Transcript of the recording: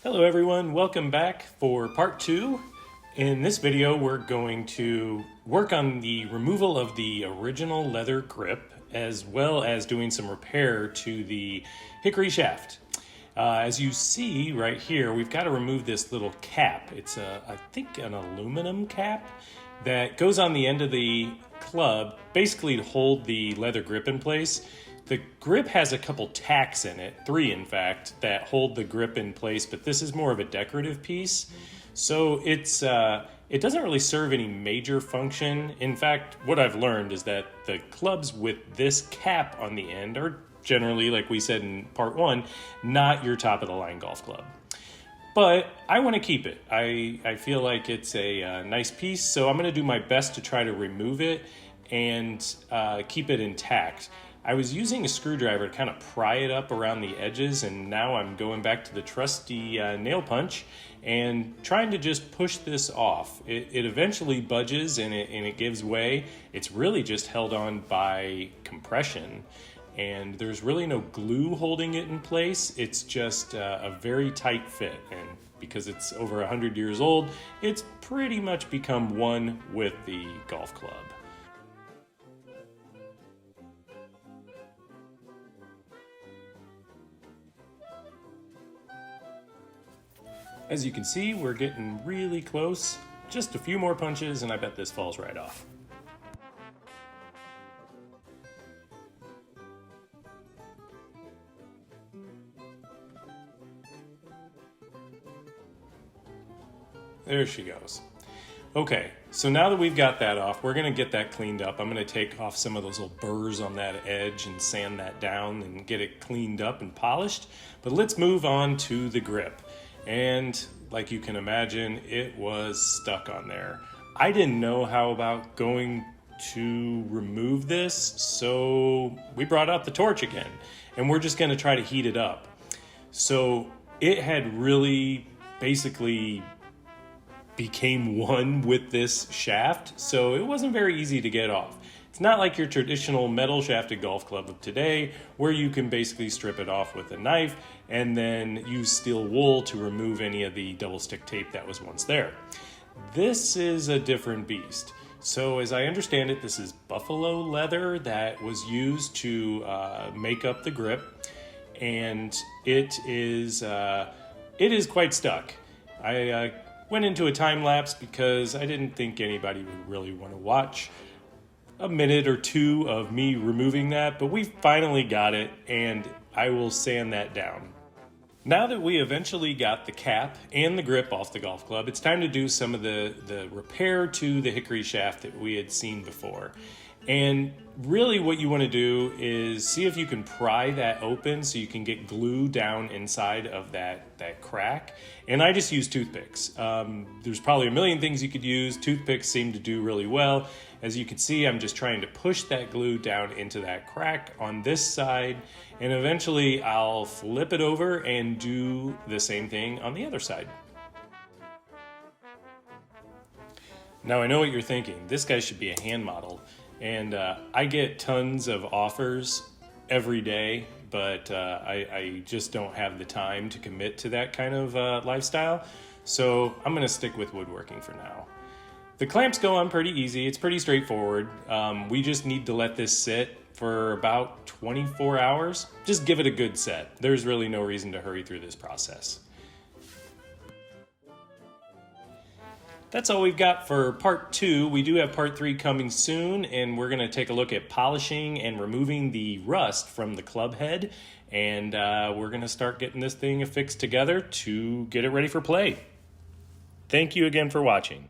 Hello everyone, welcome back for part 2. In this video we're going to work on the removal of the original leather grip as well as doing some repair to the hickory shaft. As you see right here, we've got to remove this little cap. It's I think an aluminum cap that goes on the end of the club basically to hold the leather grip in place. The grip has a couple tacks in it, 3 in fact, that hold the grip in place, but this is more of a decorative piece. So it doesn't really serve any major function. In fact, what I've learned is that the clubs with this cap on the end are generally, like we said in part 1, not your top of the line golf club. But I want to keep it. I feel like it's a nice piece, so I'm going to do my best to try to remove it and keep it intact. I was using a screwdriver to kind of pry it up around the edges, and now I'm going back to the trusty nail punch and trying to just push this off. It eventually budges and it gives way. It's really just held on by compression, and there's really no glue holding it in place. It's just a very tight fit, and because it's over 100 years old, it's pretty much become one with the golf club. As you can see, we're getting really close. Just a few more punches and I bet this falls right off. There she goes. Okay, so now that we've got that off, we're gonna get that cleaned up. I'm gonna take off some of those little burrs on that edge and sand that down and get it cleaned up and polished. But let's move on to the grip. And like you can imagine, it was stuck on there. I didn't know how about going to remove this, so we brought out the torch again, and we're just gonna try to heat it up. So it had really basically became one with this shaft, so it wasn't very easy to get off. It's not like your traditional metal shafted golf club of today where you can basically strip it off with a knife and then use steel wool to remove any of the double stick tape that was once there. This is a different beast. So as I understand it, this is buffalo leather that was used to make up the grip, and it is quite stuck. I went into a time lapse because I didn't think anybody would really want to watch a minute or two of me removing that, but we finally got it, and I will sand that down. Now that we eventually got the cap and the grip off the golf club, it's time to do some of the repair to the hickory shaft that we had seen before. And really what you want to do is see if you can pry that open so you can get glue down inside of that crack. And I just use toothpicks. There's probably a million things you could use. Toothpicks seem to do really well. As you can see, I'm just trying to push that glue down into that crack on this side, and eventually I'll flip it over and do the same thing on the other side. Now I know what you're thinking. This guy should be a hand model. And I get tons of offers every day, but I just don't have the time to commit to that kind of lifestyle. So I'm gonna stick with woodworking for now. The clamps go on pretty easy. It's pretty straightforward. We just need to let this sit for about 24 hours. Just give it a good set. There's really no reason to hurry through this process. That's all we've got for part 2. We do have part 3 coming soon, and we're gonna take a look at polishing and removing the rust from the club head, and we're gonna start getting this thing affixed together to get it ready for play. Thank you again for watching.